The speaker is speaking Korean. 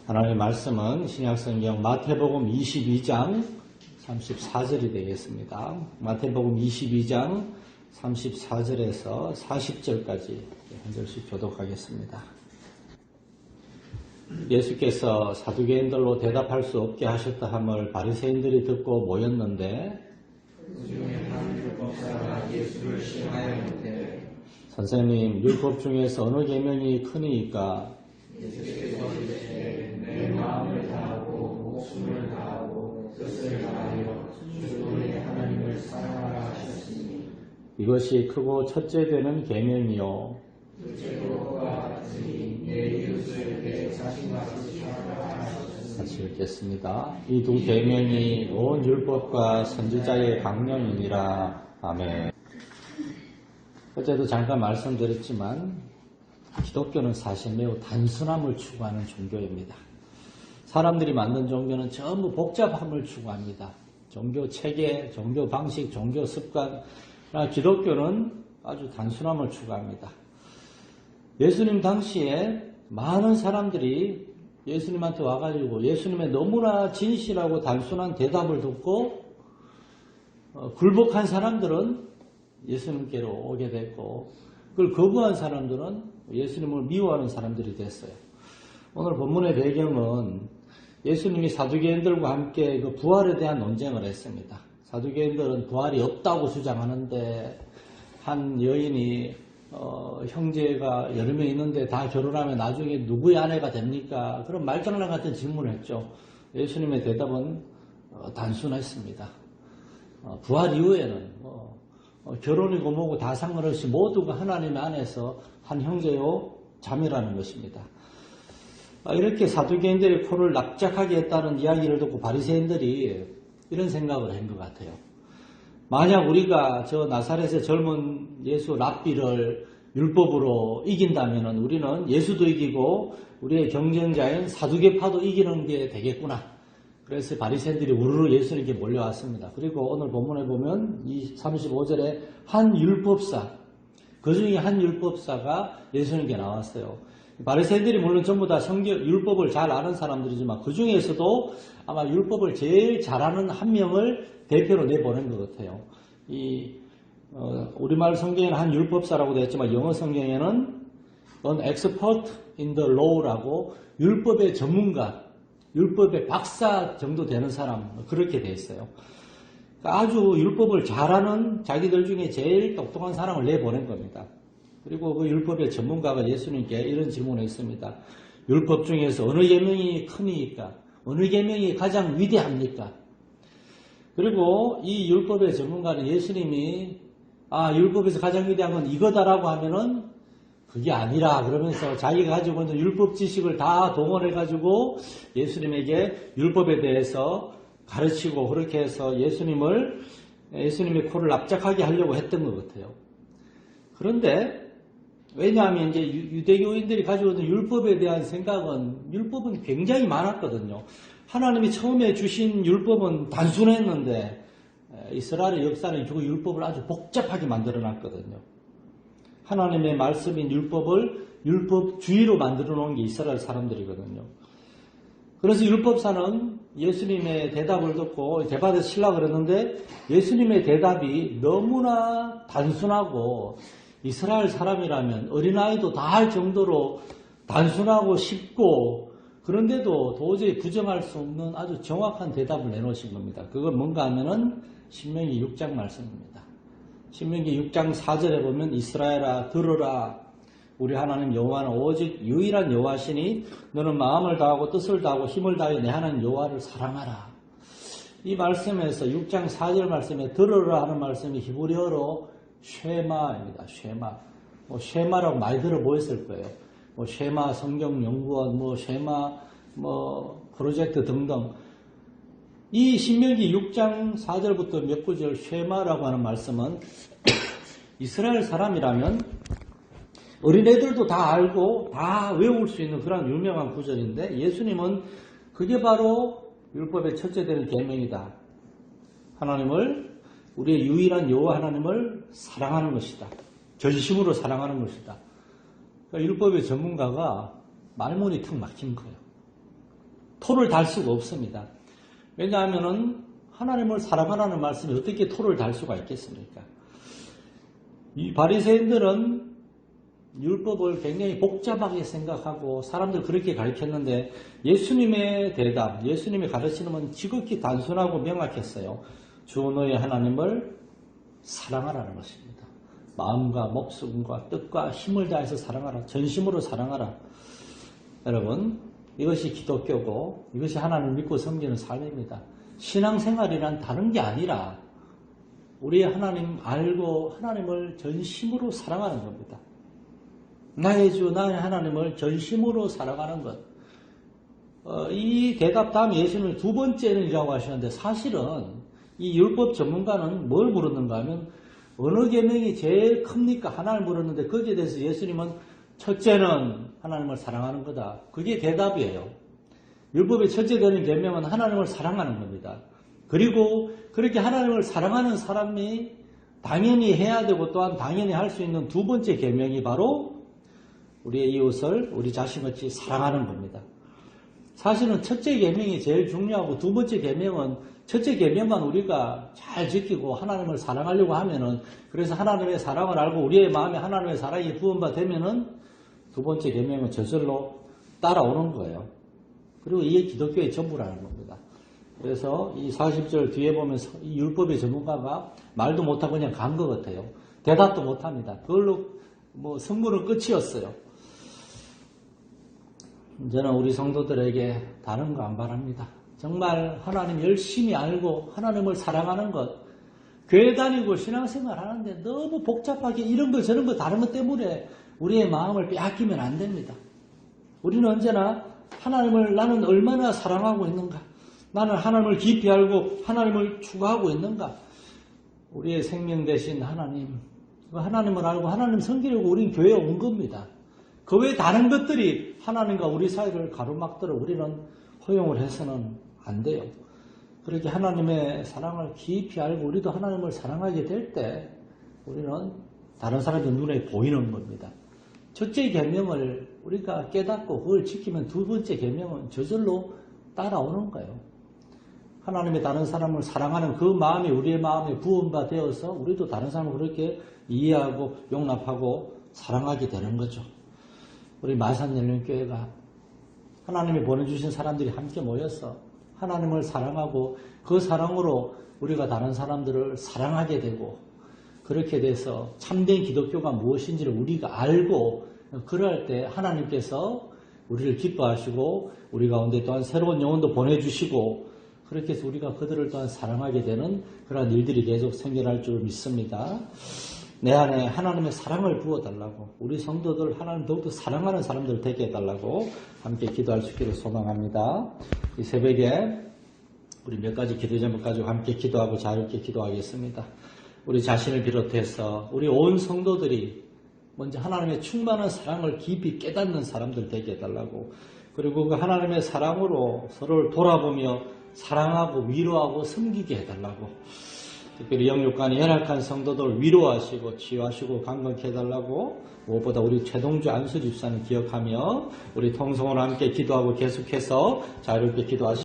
하나님의 말씀은 신약성경 마태복음 22장 34절이 되겠습니다. 마태복음 22장 34절에서 40절까지 한 절씩 교독하겠습니다. 예수께서 사두개인들로 대답할 수 없게 하셨다 함을 바리새인들이 듣고 모였는데 그중에 한 율법사가 예수를 시험하였는데 선생님, 율법 중에서 어느 계명이 크니까? 예수께서 이르시되 내 마음을 다하고 목숨을 다하고 뜻을 다하여 주 너의 하나님을 사랑하라 하셨으니 이것이 크고 첫째 되는 계명이요. 둘째로 그와 같으니 내 이웃을 내 자신같이 사랑하라 하셨으니. 같이 읽겠습니다. 이 두 계명이 온 율법과 선지자의 강령이니라. 아멘. 어제도 잠깐 말씀드렸지만 기독교는 사실 매우 단순함을 추구하는 종교입니다. 사람들이 만든 종교는 전부 복잡함을 추구합니다. 종교 체계, 종교 방식, 종교 습관. 기독교는 아주 단순함을 추구합니다. 예수님 당시에 많은 사람들이 예수님한테 와가지고 예수님의 너무나 진실하고 단순한 대답을 듣고 굴복한 사람들은 예수님께로 오게 됐고, 그걸 거부한 사람들은 예수님을 미워하는 사람들이 됐어요. 오늘 본문의 배경은 예수님이 사두개인들과 함께 그 부활에 대한 논쟁을 했습니다. 사두개인들은 부활이 없다고 주장하는데, 한 여인이 형제가 여러 명 있는데 다 결혼하면 나중에 누구의 아내가 됩니까? 그런 말장난 같은 질문을 했죠. 예수님의 대답은 단순했습니다. 부활 이후에는 결혼이고 뭐고 다 상관없이 모두가 하나님 안에서 한 형제요 자매라는 것입니다. 이렇게 사두개인들의 코를 납작하게 했다는 이야기를 듣고 바리새인들이 이런 생각을 한 것 같아요. 만약 우리가 저 나사렛의 젊은 예수 랍비를 율법으로 이긴다면 우리는 예수도 이기고 우리의 경쟁자인 사두개파도 이기는 게 되겠구나. 그래서 바리새인들이 우르르 예수님께 몰려왔습니다. 그리고 오늘 본문에 보면 이 35절에 한 율법사, 그 중에 한 율법사가 예수님께 나왔어요. 바리새인들이 물론 전부 다 율법을 잘 아는 사람들이지만 그 중에서도 아마 율법을 제일 잘하는 한 명을 대표로 내보낸 것 같아요. 우리말 성경에는 한 율법사라고 되어 있지만 영어 성경에는 an expert in the law라고 율법의 전문가, 율법의 박사 정도 되는 사람, 그렇게 되어 있어요. 아주 율법을 잘하는 자기들 중에 제일 똑똑한 사람을 내보낸 겁니다. 그리고 그 율법의 전문가가 예수님께 이런 질문을 했습니다. 율법 중에서 어느 계명이 크니까? 어느 계명이 가장 위대합니까? 그리고 이 율법의 전문가는 예수님이 율법에서 가장 위대한 건 이거다라고 하면은 그게 아니라 그러면서 자기가 가지고 있는 율법 지식을 다 동원해가지고 예수님에게 율법에 대해서 가르치고 그렇게 해서 예수님의 코를 납작하게 하려고 했던 것 같아요. 그런데 왜냐하면 이제 유대교인들이 가지고 있는 율법에 대한 생각은 율법은 굉장히 많았거든요. 하나님이 처음에 주신 율법은 단순했는데 이스라엘의 역사는 그 율법을 아주 복잡하게 만들어놨거든요. 하나님의 말씀인 율법을 율법주의로 만들어 놓은 게 이스라엘 사람들이거든요. 그래서 율법사는 예수님의 대답을 듣고 대받아 치려고 그랬는데 예수님의 대답이 너무나 단순하고 이스라엘 사람이라면 어린아이도 다 할 정도로 단순하고 쉽고 그런데도 도저히 부정할 수 없는 아주 정확한 대답을 내놓으신 겁니다. 그건 뭔가 하면은 신명기 6장 말씀입니다. 신명기 6장 4절에 보면 이스라엘아 들으라 우리 하나님 여호와는 오직 유일한 여호와시니 너는 마음을 다하고 뜻을 다하고 힘을 다하여 내 하나님 여호와를 사랑하라. 이 말씀에서 6장 4절 말씀에 들으라 하는 말씀이 히브리어로 쉐마입니다. 쉐마. 쉐마라고 많이 들어보셨을 거예요. 쉐마 성경연구원, 쉐마 프로젝트 등등. 이 신명기 6장 4절부터 몇 구절 쉐마라고 하는 말씀은 이스라엘 사람이라면 어린애들도 다 알고 다 외울 수 있는 그런 유명한 구절인데 예수님은 그게 바로 율법의 첫째 되는 계명이다. 하나님을 우리의 유일한 여호와 하나님을 사랑하는 것이다. 전심으로 사랑하는 것이다. 그러니까 율법의 전문가가 말문이 턱 막힌 거예요. 토를 달 수가 없습니다. 왜냐하면은 하나님을 사랑하라는 말씀이 어떻게 토를 달 수가 있겠습니까? 이 바리새인들은 율법을 굉장히 복잡하게 생각하고 사람들 그렇게 가르쳤는데 예수님의 대답, 예수님의 가르치는 지극히 단순하고 명확했어요. 주 너의 하나님을 사랑하라는 것입니다. 마음과 목숨과 뜻과 힘을 다해서 사랑하라. 전심으로 사랑하라. 여러분, 이것이 기독교고 이것이 하나님을 믿고 섬기는 삶입니다. 신앙생활이란 다른 게 아니라 우리의 하나님 알고 하나님을 전심으로 사랑하는 겁니다. 나의 주, 나의 하나님을 전심으로 사랑하는 것. 이 대답 다음에 예수님은 두 번째는이라고 하시는데 사실은 이 율법 전문가는 뭘 물었는가 하면 어느 계명이 제일 큽니까? 하나를 물었는데 거기에 대해서 예수님은 첫째는 하나님을 사랑하는 거다. 그게 대답이에요. 율법의 첫째 되는 계명은 하나님을 사랑하는 겁니다. 그리고 그렇게 하나님을 사랑하는 사람이 당연히 해야 되고 또한 당연히 할 수 있는 두 번째 계명이 바로 우리의 이웃을 우리 자신같이 사랑하는 겁니다. 사실은 첫째 계명이 제일 중요하고 두 번째 계명은 첫째 계명만 우리가 잘 지키고 하나님을 사랑하려고 하면은 그래서 하나님의 사랑을 알고 우리의 마음에 하나님의 사랑이 부음받으면은 두 번째 계명은 저절로 따라오는 거예요. 그리고 이게 기독교의 전부라는 겁니다. 그래서 이 40절 뒤에 보면 이 율법의 전문가가 말도 못하고 그냥 간 것 같아요. 대답도 못합니다. 그걸로 성문은 끝이었어요. 저는 우리 성도들에게 다른 거 안 바랍니다. 정말 하나님 열심히 알고 하나님을 사랑하는 것, 교회 다니고 신앙생활 하는데 너무 복잡하게 이런 거 저런 거 다른 것 때문에 우리의 마음을 빼앗기면 안 됩니다. 우리는 언제나 하나님을 나는 얼마나 사랑하고 있는가, 나는 하나님을 깊이 알고 하나님을 추구하고 있는가, 우리의 생명 되신 하나님, 하나님을 알고 하나님 섬기려고 우리는 교회에 온 겁니다. 그 외에 다른 것들이 하나님과 우리 사이를 가로막도록 우리는 허용을 해서는 안 돼요. 그렇게 하나님의 사랑을 깊이 알고 우리도 하나님을 사랑하게 될 때 우리는 다른 사람의 눈에 보이는 겁니다. 첫째 계명을 우리가 깨닫고 그걸 지키면 두 번째 계명은 저절로 따라오는 거예요. 하나님의 다른 사람을 사랑하는 그 마음이 우리의 마음에 부음바 되어서 우리도 다른 사람을 그렇게 이해하고 용납하고 사랑하게 되는 거죠. 우리 마산연륜교회가 하나님이 보내주신 사람들이 함께 모여서 하나님을 사랑하고 그 사랑으로 우리가 다른 사람들을 사랑하게 되고 그렇게 돼서 참된 기독교가 무엇인지를 우리가 알고 그럴 때 하나님께서 우리를 기뻐하시고 우리 가운데 또한 새로운 영혼도 보내주시고 그렇게 해서 우리가 그들을 또한 사랑하게 되는 그런 일들이 계속 생겨날 줄 믿습니다. 내 안에 하나님의 사랑을 부어달라고 우리 성도들 하나님 더욱더 사랑하는 사람들 되게 해달라고 함께 기도할 수 있기를 소망합니다. 이 새벽에 우리 몇 가지 기도 제목 가지고 함께 기도하고 자유롭게 기도하겠습니다. 우리 자신을 비롯해서 우리 온 성도들이 먼저 하나님의 충만한 사랑을 깊이 깨닫는 사람들 되게 해달라고 그리고 그 하나님의 사랑으로 서로를 돌아보며 사랑하고 위로하고 섬기게 해달라고 특별히 영육간에 연약한 성도들 위로하시고 치유하시고 강건케 해달라고 무엇보다 우리 최동주 안수 집사님 기억하며 우리 통성으로 함께 기도하고 계속해서 자유롭게 기도하시고